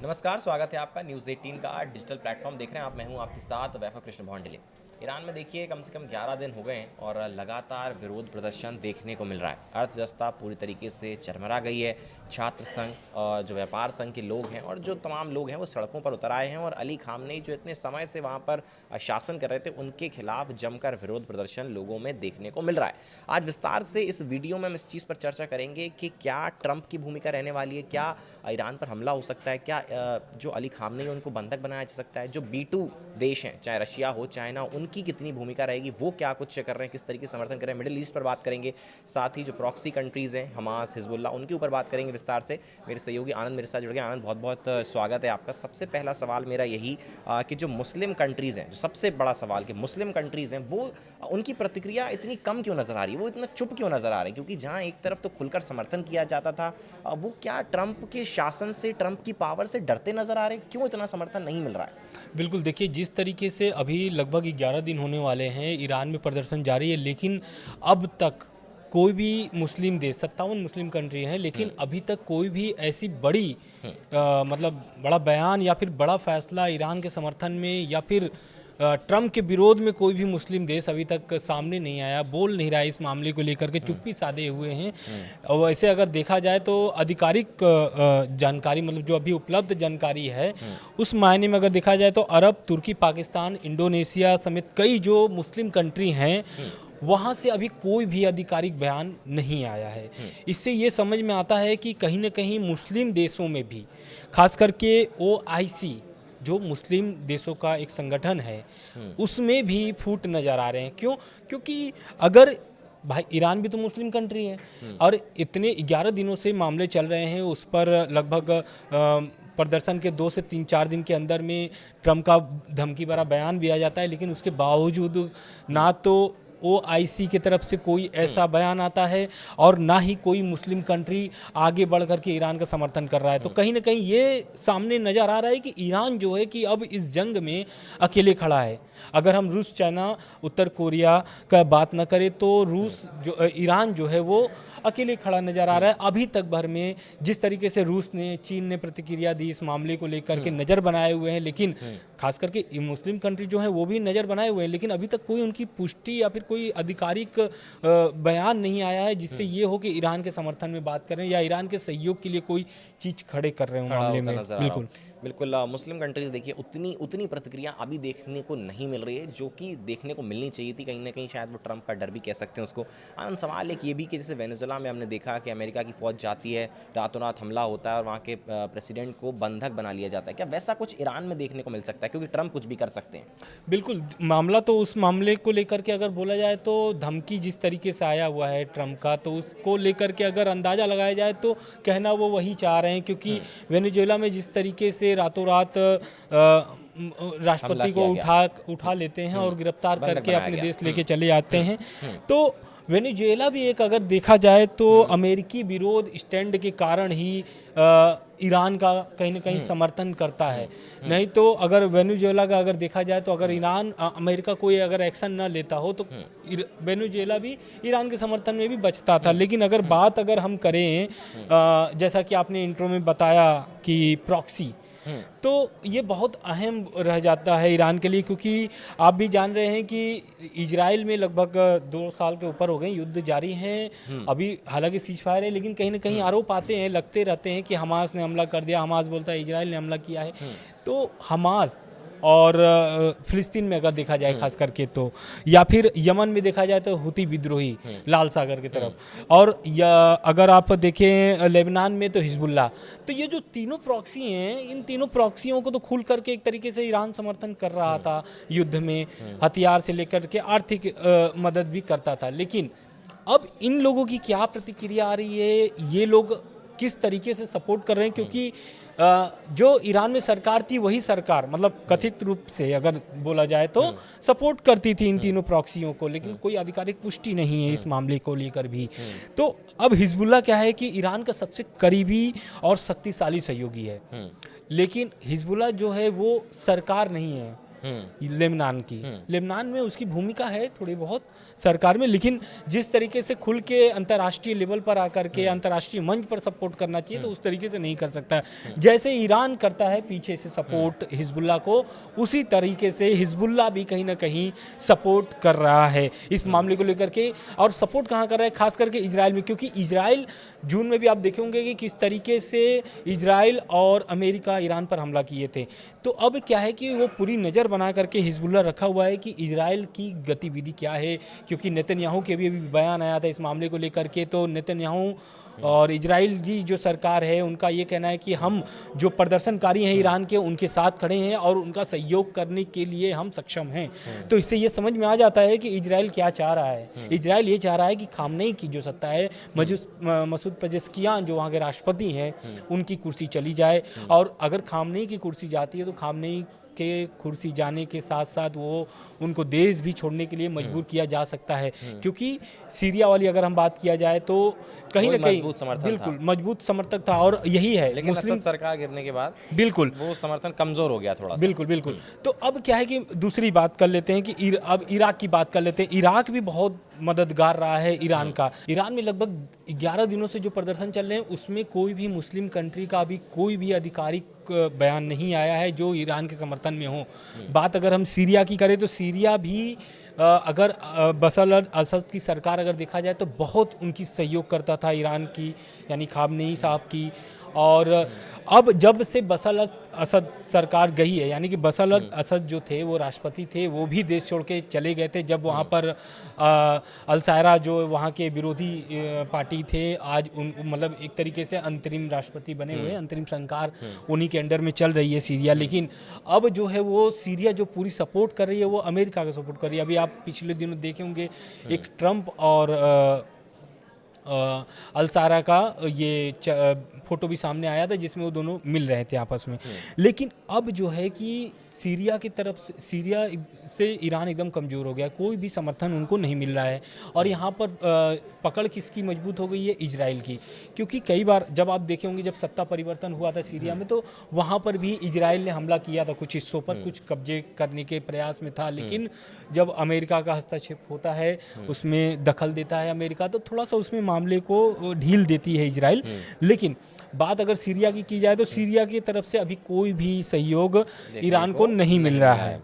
नमस्कार, स्वागत है आपका न्यूज़ 18 का डिजिटल प्लेटफॉर्म देख रहे हैं आप। मैं हूं आपके साथ वैभव कृष्ण भौंडले। ईरान में देखिए कम से कम 11 दिन हो गए हैं और लगातार विरोध प्रदर्शन देखने को मिल रहा है। अर्थव्यवस्था पूरी तरीके से चरमरा गई है। छात्र संघ और जो व्यापार संघ के लोग हैं और जो तमाम लोग हैं वो सड़कों पर उतर आए हैं और अली खामनेई जो इतने समय से वहाँ पर शासन कर रहे थे उनके खिलाफ जमकर विरोध प्रदर्शन लोगों में देखने को मिल रहा है। आज विस्तार से इस वीडियो में हम इस चीज़ पर चर्चा करेंगे कि क्या ट्रंप की भूमिका रहने वाली है, क्या ईरान पर हमला हो सकता है, क्या जो अली खामनेई उनको बंधक बनाया जा सकता है, जो B2 देश हैं चाहे रशिया हो चाइना, उनकी कितनी भूमिका रहेगी, वो क्या कुछ कर रहे हैं, किस तरीके से समर्थन कर रहे हैं। मिडिल ईस्ट पर बात करेंगे, साथ ही जो प्रॉक्सी कंट्रीज़ हैं हमास, हिजबुल्लाह, उनके ऊपर बात करेंगे विस्तार से। मेरे सहयोगी आनंद मेरे साथ जुड़ गए। आनंद, बहुत बहुत स्वागत है आपका। सबसे पहला सवाल मेरा यही कि जो मुस्लिम कंट्रीज़ हैं, जो सबसे बड़ा सवाल कि मुस्लिम कंट्रीज़ हैं वो उनकी प्रतिक्रिया इतनी कम क्यों नज़र आ रही है, वो इतना चुप क्यों नज़र आ रही है? क्योंकि जहाँ एक तरफ तो खुलकर समर्थन किया जाता था, वो क्या ट्रंप के शासन से, ट्रंप की पावर से डरते नज़र आ रहे हैं? क्यों इतना समर्थन नहीं मिल रहा है? बिल्कुल, देखिए जिस तरीके से अभी लगभग 11 दिन होने वाले हैं ईरान में प्रदर्शन जारी है, लेकिन अब तक कोई भी मुस्लिम देश 57 मुस्लिम कंट्री हैं, लेकिन अभी तक कोई भी ऐसी बड़ी मतलब बड़ा बयान या फिर बड़ा फैसला ईरान के समर्थन में या फिर ट्रंप के विरोध में कोई भी मुस्लिम देश अभी तक सामने नहीं आया, बोल नहीं रहा है इस मामले को लेकर के, चुप्पी साधे हुए हैं। और वैसे अगर देखा जाए तो आधिकारिक जानकारी, मतलब जो अभी उपलब्ध जानकारी है उस मायने में अगर देखा जाए तो अरब, तुर्की, पाकिस्तान, इंडोनेशिया समेत कई जो मुस्लिम कंट्री हैं वहाँ से अभी कोई भी आधिकारिक बयान नहीं आया है। इससे ये समझ में आता है कि कहीं ना कहीं मुस्लिम देशों में भी, खास करके OIC जो मुस्लिम देशों का एक संगठन है, उसमें भी फूट नज़र आ रहे हैं। क्यों? क्योंकि अगर भाई ईरान भी तो मुस्लिम कंट्री है और इतने 11 दिनों से मामले चल रहे हैं, उस पर लगभग प्रदर्शन के 2 से 3-4 दिन के अंदर में ट्रंप का धमकी भरा बयान भी आ जाता है, लेकिन उसके बावजूद ना तो OIC की तरफ से कोई ऐसा बयान आता है और ना ही कोई मुस्लिम कंट्री आगे बढ़ करके ईरान का समर्थन कर रहा है। तो कहीं ना कहीं ये सामने नज़र आ रहा है कि ईरान जो है कि अब इस जंग में अकेले खड़ा है। अगर हम रूस, चाइना, उत्तर कोरिया का बात न करें तो ईरान जो है वो अकेले खड़ा नज़र आ रहा है। अभी तक भर में जिस तरीके से रूस ने, चीन ने प्रतिक्रिया दी इस मामले को लेकर के, नज़र बनाए हुए हैं, लेकिन खास करके मुस्लिम कंट्री जो है वो भी नज़र बनाए हुए हैं, लेकिन अभी तक कोई उनकी पुष्टि या फिर कोई आधिकारिक बयान नहीं आया है जिससे ये हो कि ईरान के समर्थन में बात कर रहे हैं या ईरान के सहयोग के लिए कोई चीज़ खड़े कर रहे हो मामले में। बिल्कुल बिल्कुल मुस्लिम कंट्रीज़ देखिए उतनी प्रतिक्रिया अभी देखने को नहीं मिल रही है जो कि देखने को मिलनी चाहिए थी। कहीं ना कहीं शायद वो ट्रंप का डर भी कह सकते हैं उसको। आनंद, सवाल एक ये भी कि जैसे वेनेजुएला में हमने देखा कि अमेरिका की फ़ौज जाती है, रातों रात हमला होता है और वहाँ के प्रेसिडेंट को बंधक बना लिया जाता है। क्या वैसा कुछ ईरान में देखने को मिल सकता है, क्योंकि ट्रंप कुछ भी कर सकते हैं? बिल्कुल, मामला तो उस मामले को लेकर के अगर बोला जाए तो धमकी जिस तरीके से आया हुआ है ट्रंप का, तो उसको लेकर के अगर अंदाज़ा लगाया जाए तो कहना वो वही चाह रहे हैं, क्योंकि वेनेजुएला में जिस तरीके से रातों रात राष्ट्रपति को उठा लेते हैं और गिरफ्तार करके अपने देश लेके चले जाते हैं, तो वेनेजुएला भी एक अगर देखा जाए तो अमेरिकी विरोध स्टैंड के कारण ही ईरान का कहीं ना कहीं समर्थन करता है। नहीं तो अगर वेनेजुएला का अगर देखा जाए तो अगर अमेरिका कोई अगर एक्शन ना लेता हो तो वेनेजुएला भी ईरान के समर्थन में भी बचता था। लेकिन अगर बात अगर हम करें जैसा कि आपने इंट्रो में बताया कि प्रॉक्सी, तो ये बहुत अहम रह जाता है ईरान के लिए, क्योंकि आप भी जान रहे हैं कि इजराइल में लगभग 2 साल के ऊपर हो गए युद्ध जारी हैं। अभी हालांकि सीज फायर है, लेकिन कहीं ना कहीं आरोप आते हैं, लगते रहते हैं कि हमास ने हमला कर दिया, हमास बोलता है इजराइल ने हमला किया है। तो हमास और फिलिस्तीन में अगर देखा जाए खास करके तो, या फिर यमन में देखा जाए तो हुती विद्रोही लाल सागर की तरफ, और या अगर आप देखें लेबनान में तो हिजबुल्लाह। तो ये जो तीनों प्रॉक्सी हैं, इन तीनों प्रॉक्सियों को तो खुल करके एक तरीके से ईरान समर्थन कर रहा था युद्ध में, हथियार से लेकर के आर्थिक मदद भी करता था। लेकिन अब इन लोगों की क्या प्रतिक्रिया आ रही है, ये लोग किस तरीके से सपोर्ट कर रहे हैं, क्योंकि जो ईरान में सरकार थी वही सरकार मतलब कथित रूप से अगर बोला जाए तो सपोर्ट करती थी इन तीनों प्रॉक्सियों को, लेकिन कोई आधिकारिक पुष्टि नहीं है इस मामले को लेकर भी। तो अब हिजबुल्लाह क्या है कि ईरान का सबसे करीबी और शक्तिशाली सहयोगी है, लेकिन हिजबुल्लाह जो है वो सरकार नहीं है, लेबनान की। लेबनान में उसकी भूमिका है थोड़ी बहुत सरकार में, लेकिन जिस तरीके से खुल के अंतर्राष्ट्रीय लेवल पर आकर के अंतर्राष्ट्रीय मंच पर सपोर्ट करना चाहिए तो उस तरीके से नहीं कर सकता। जैसे ईरान करता है पीछे से सपोर्ट हिजबुल्ला को, उसी तरीके से हिजबुल्ला भी कहीं ना कहीं सपोर्ट कर रहा है इस मामले को लेकर के। और सपोर्ट कहाँ कर रहा है? खास करके इजराइल में, क्योंकि इजराइल जून में भी आप देखेंगे कि किस तरीके से इजराइल और अमेरिका ईरान पर हमला किए थे। तो अब क्या है कि वो पूरी नज़र बना करके हिजबुल्ला रखा हुआ है कि इजराइल की गतिविधि क्या है, क्योंकि नेतन्याहू के भी बयान आया था इस मामले को लेकर के। तो नेतन्याहू और इजराइल की जो सरकार है उनका ये कहना है कि हम जो प्रदर्शनकारी हैं ईरान के, उनके साथ खड़े हैं और उनका सहयोग करने के लिए हम सक्षम हैं। तो इससे ये समझ में आ जाता है कि इजराइल क्या चाह रहा है। इजराइल ये चाह रहा है कि खामनेई की जो सत्ता है, मसूद पेजेस्कियान जो वहाँ के राष्ट्रपति हैं, उनकी कुर्सी चली जाए। और अगर खामनेई की कुर्सी जाती है तो खामनेई के कुर्सी जाने के साथ साथ वो उनको देश भी छोड़ने के लिए मजबूर किया जा सकता है। क्योंकि सीरिया वाली अगर हम बात किया जाए तो कहीं ना कहीं बिल्कुल मजबूत समर्थक था, और यही है। लेकिन असद सरकार गिरने के बाद बिल्कुल वो समर्थन कमजोर हो गया थोड़ा सा। बिल्कुल। तो अब क्या है कि दूसरी बात कर लेते हैं कि अब इराक की बात कर लेते हैं। इराक भी बहुत मददगार रहा है ईरान का। ईरान में लगभग 11 दिनों से जो प्रदर्शन चल रहे हैं उसमें कोई भी मुस्लिम कंट्री का अभी कोई भी आधिकारिक बयान नहीं आया है जो ईरान के समर्थन में हो। बात अगर हम सीरिया की करें तो सीरिया भी अगर बशर अल असद की सरकार अगर देखा जाए तो बहुत उनकी सहयोग करता था ईरान की, यानी खामनेई साहब की। और अब जब से बशर अल असद सरकार गई है, यानी कि बशर अल असद जो थे वो राष्ट्रपति थे, वो भी देश छोड़ के चले गए थे। जब वहाँ पर अल सायरा जो वहाँ के विरोधी पार्टी थे, आज उन मतलब एक तरीके से अंतरिम राष्ट्रपति बने हुए, अंतरिम सरकार उन्हीं के अंडर में चल रही है सीरिया। लेकिन अब जो है वो सीरिया जो पूरी सपोर्ट कर रही है वो अमेरिका का सपोर्ट कर रही है। अभी आप पिछले दिनों देखे होंगे एक ट्रंप और अल सायरा का ये फोटो भी सामने आया था जिसमें वो दोनों मिल रहे थे आपस में। लेकिन अब जो है कि सीरिया की तरफ सीरिया से ईरान एकदम कमज़ोर हो गया, कोई भी समर्थन उनको नहीं मिल रहा है। और यहाँ पर पकड़ किसकी मजबूत हो गई है? इजराइल की। क्योंकि कई बार जब आप देखे होंगे जब सत्ता परिवर्तन हुआ था सीरिया में तो वहाँ पर भी इजराइल ने हमला किया था, कुछ हिस्सों पर कुछ कब्जे करने के प्रयास में था। लेकिन जब अमेरिका का हस्तक्षेप होता है, उसमें दखल देता है अमेरिका, तो थोड़ा सा उसमें मामले को ढील देती है इजराइल। लेकिन बात अगर सीरिया की जाए तो सीरिया की तरफ से अभी कोई भी सहयोग ईरान को नहीं मिल रहा है।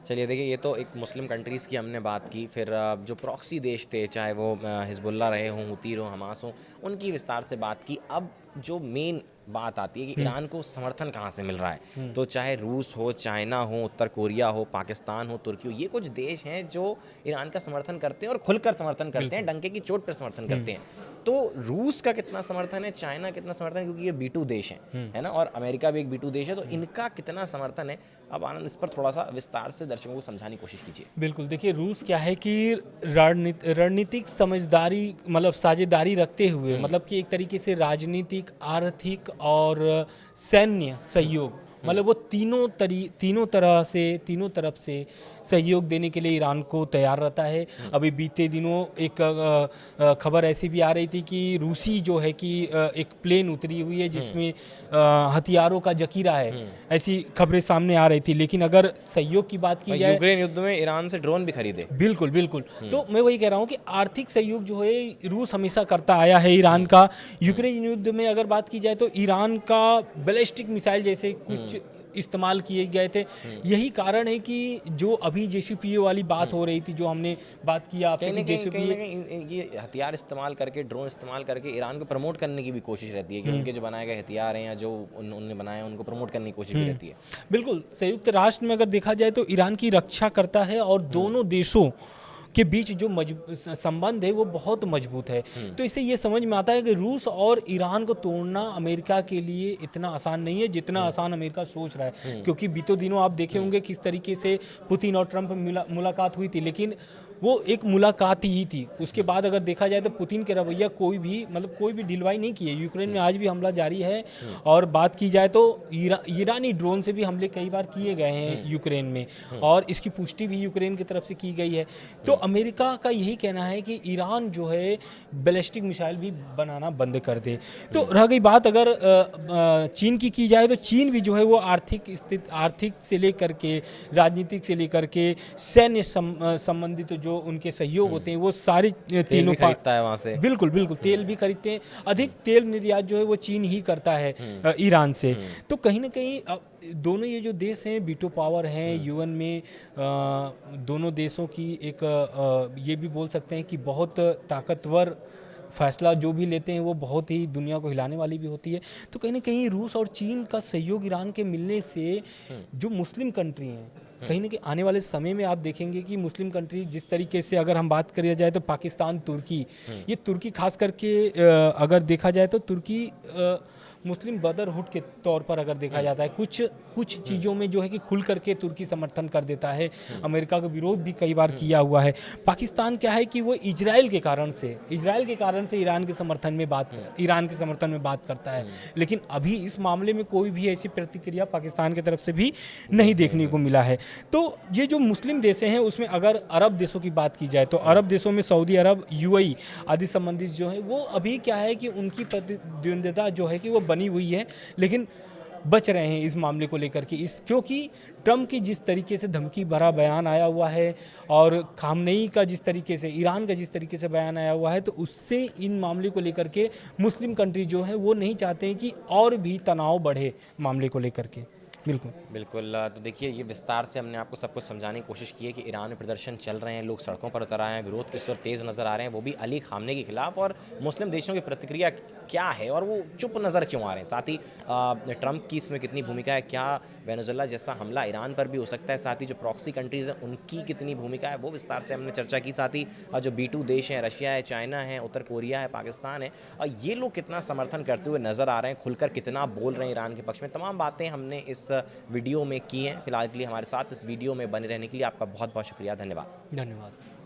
चलिए देखिए, ये तो एक मुस्लिम कंट्रीज़ की हमने बात की। फिर जो प्रॉक्सी देश थे, चाहे वो हिजबुल्ला रहे हों, हुती हो, हमास हो, उनकी विस्तार से बात की। अब जो मेन बात आती है कि ईरान को समर्थन कहाँ से मिल रहा है। तो चाहे रूस हो, चाइना हो, उत्तर कोरिया हो, पाकिस्तान हो, तुर्की हो, ये कुछ देश हैं जो ईरान का समर्थन करते हैं और खुलकर समर्थन करते हैं, डंके की चोट पर समर्थन करते हैं। तो रूस का कितना समर्थन है, चाइना कितना समर्थन है, क्योंकि ये B2 देश हैं, है ना, और अमेरिका भी एक B2 देश है, तो इनका कितना समर्थन है। अब आनंद इस पर थोड़ा सा विस्तार से दर्शकों को समझाने की कोशिश कीजिए। बिल्कुल, देखिए रूस क्या है कि रणनीतिक समझदारी मतलब साझेदारी रखते हुए, मतलब कि एक तरीके से राजनीतिक, आर्थिक और सैन्य सहयोग, मतलब वो तीनों तरफ से सहयोग देने के लिए ईरान को तैयार रहता है। अभी बीते दिनों एक खबर ऐसी भी आ रही थी कि रूसी जो है कि एक प्लेन उतरी हुई है जिसमें हथियारों का जखीरा है, ऐसी खबरें सामने आ रही थी। लेकिन अगर सहयोग की बात की जाए, यूक्रेन युद्ध में ईरान से ड्रोन भी खरीदे। बिल्कुल। तो मैं वही कह रहा हूँ कि आर्थिक सहयोग जो है रूस हमेशा करता आया है ईरान का। यूक्रेन युद्ध में अगर बात की जाए तो ईरान का बैलिस्टिक मिसाइल जैसे कुछ इस्तेमाल किए गए थे। यही कारण है कि जो अभी JCPOA वाली बात हो रही थी, जो हमने बात किया आपसे कि JCPOA ये हथियार इस्तेमाल करके, ड्रोन इस्तेमाल करके ईरान को प्रमोट करने की भी कोशिश रहती है कि उनके जो बनाए गए हथियार हैं या जो उन्होंने बनाए हैं उनको प्रमोट करने की कोशिश भी रहती है। बिल्कुल, संयुक्त राष्ट्र में अगर देखा जाए तो ईरान की रक्षा करता है और दोनों देशों के बीच जो संबंध है वो बहुत मजबूत है। तो इससे ये समझ में आता है कि रूस और ईरान को तोड़ना अमेरिका के लिए इतना आसान नहीं है जितना आसान अमेरिका सोच रहा है। क्योंकि बीते दिनों आप देखे होंगे किस तरीके से पुतिन और ट्रंप मुलाकात हुई थी, लेकिन वो एक मुलाकात ही थी। उसके बाद अगर देखा जाए तो पुतिन के रवैया कोई भी ढिलवाई नहीं की है। यूक्रेन में आज भी हमला जारी है। और बात की जाए तो ईरानी ड्रोन से भी हमले कई बार किए गए हैं यूक्रेन में, और इसकी पुष्टि भी यूक्रेन की तरफ से की गई है। तो अमेरिका का यही कहना है कि ईरान जो है बैलिस्टिक मिसाइल भी बनाना बंद कर दे। तो रह गई बात अगर चीन की जाए तो चीन भी जो है वो आर्थिक से लेकर के राजनीतिक से लेकर के सैन्य संबंधित जो उनके सहयोग होते हैं वो सारे तीनों खरीदता है वहाँ से। बिल्कुल बिल्कुल तेल भी खरीदते हैं। अधिक तेल निर्यात जो है वो चीन ही करता है ईरान से। तो कहीं ना कहीं दोनों ये जो देश हैं वीटो पावर हैं यूएन में, दोनों देशों की एक ये भी बोल सकते हैं कि बहुत ताकतवर फैसला जो भी लेते हैं वो बहुत ही दुनिया को हिलाने वाली भी होती है। तो कहीं ना कहीं रूस और चीन का सहयोग ईरान के मिलने से जो मुस्लिम कंट्री हैं कहीं ना कहीं आने वाले समय में आप देखेंगे कि मुस्लिम कंट्री जिस तरीके से अगर हम बात करिए जाए तो पाकिस्तान, तुर्की, ये तुर्की खास करके अगर देखा जाए तो तुर्की मुस्लिम ब्रदरहुड के तौर पर अगर देखा जाता है कुछ चीज़ों में जो है कि खुल करके तुर्की समर्थन कर देता है। अमेरिका का विरोध भी कई बार किया हुआ है। पाकिस्तान क्या है कि वो इजराइल के कारण से ईरान के समर्थन में बात करता है। लेकिन अभी इस मामले में कोई भी ऐसी प्रतिक्रिया पाकिस्तान की तरफ से भी नहीं देखने को मिला है। तो ये जो मुस्लिम देश हैं उसमें अगर अरब देशों की बात की जाए तो अरब देशों में सऊदी अरब, यूएई आदि संबंधित जो है वो अभी क्या है कि उनकी प्रतिद्वंद्विता जो है कि वो बनी हुई है, लेकिन बच रहे हैं इस मामले को लेकर के क्योंकि ट्रम्प की जिस तरीके से धमकी भरा बयान आया हुआ है और खामनेई का जिस तरीके से, ईरान का जिस तरीके से बयान आया हुआ है, तो उससे इन मामले को लेकर के मुस्लिम कंट्री जो है वो नहीं चाहते हैं कि और भी तनाव बढ़े मामले को लेकर के। बिल्कुल। तो देखिए ये विस्तार से हमने आपको सब कुछ समझाने की कोशिश की है कि ईरान में प्रदर्शन चल रहे हैं, लोग सड़कों पर उतर आए हैं, विरोध किस तरह तेज़ नज़र आ रहे हैं, वो भी अली खामने के खिलाफ, और मुस्लिम देशों की प्रतिक्रिया क्या है और वो चुप नज़र क्यों आ रहे हैं। साथ ही ट्रंप की इसमें कितनी भूमिका है, क्या वेनेजुएला जैसा हमला ईरान पर भी हो सकता है, साथ ही जो प्रॉक्सी कंट्रीज़ हैं उनकी कितनी भूमिका है, वो विस्तार से हमने चर्चा की। साथ ही जो B2 देश हैं, रशिया है, चाइना है, उत्तर कोरिया है, पाकिस्तान है, ये लोग कितना समर्थन करते हुए नज़र आ रहे हैं, खुलकर कितना बोल रहे हैं ईरान के पक्ष में, तमाम बातें हमने इस वीडियो में की हैं। फिलहाल के लिए हमारे साथ इस वीडियो में बने रहने के लिए आपका बहुत बहुत शुक्रिया। धन्यवाद।